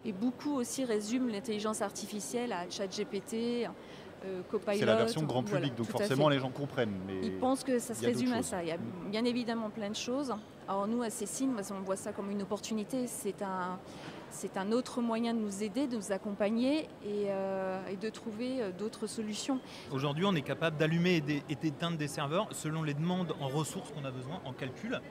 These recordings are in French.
Et beaucoup aussi résument l'intelligence artificielle à ChatGPT, Copilot. C'est la version grand Voilà, public, donc tout à forcément fait. les gens comprennent, mais Ils pensent que ça il se y a d'autres résume à choses. ça. Il y a bien évidemment plein de choses. Alors nous, à Cécine, on voit ça comme une opportunité. C'est un autre moyen de nous aider, de nous accompagner et de trouver d'autres solutions. Aujourd'hui, on est capable d'allumer et d'éteindre des serveurs selon les demandes en ressources qu'on a besoin, en calcul.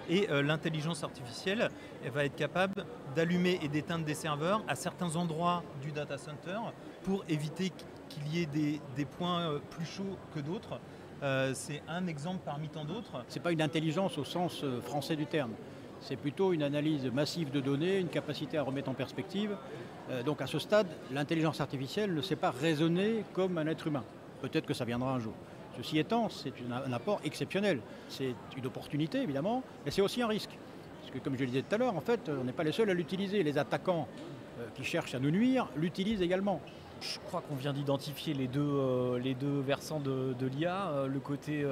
Et l'intelligence artificielle, elle va être capable d'allumer et d'éteindre des serveurs à certains endroits du data center pour éviter qu'il y ait des points plus chauds que d'autres. C'est un exemple parmi tant d'autres. Ce n'est pas une intelligence au sens français du terme. C'est plutôt une analyse massive de données, une capacité à remettre en perspective. Donc à ce stade, l'intelligence artificielle ne sait pas raisonner comme un être humain. Peut-être que ça viendra un jour. Ceci étant, c'est un apport exceptionnel. C'est une opportunité, évidemment, mais c'est aussi un risque. Parce que, comme je le disais tout à l'heure, en fait, on n'est pas les seuls à l'utiliser. Les attaquants qui cherchent à nous nuire l'utilisent également. Je crois qu'on vient d'identifier les deux versants de l'IA, le côté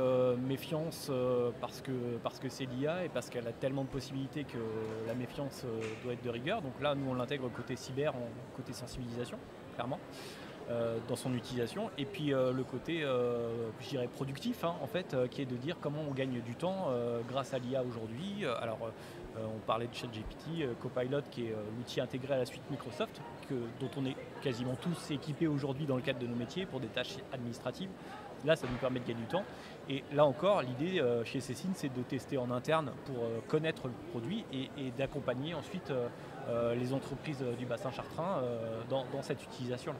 méfiance parce que c'est l'IA et parce qu'elle a tellement de possibilités que la méfiance doit être de rigueur. Donc là, nous, on l'intègre côté cyber, côté sensibilisation, clairement, dans son utilisation. Et puis le côté, je dirais, productif, hein, en fait, qui est de dire comment on gagne du temps grâce à l'IA aujourd'hui. On parlait de ChatGPT, Copilot, qui est l'outil intégré à la suite Microsoft, dont on est quasiment tous équipés aujourd'hui dans le cadre de nos métiers pour des tâches administratives. Là, ça nous permet de gagner du temps. Et là encore, l'idée chez Cécine, c'est de tester en interne pour connaître le produit et d'accompagner ensuite les entreprises du bassin chartrain dans cette utilisation-là.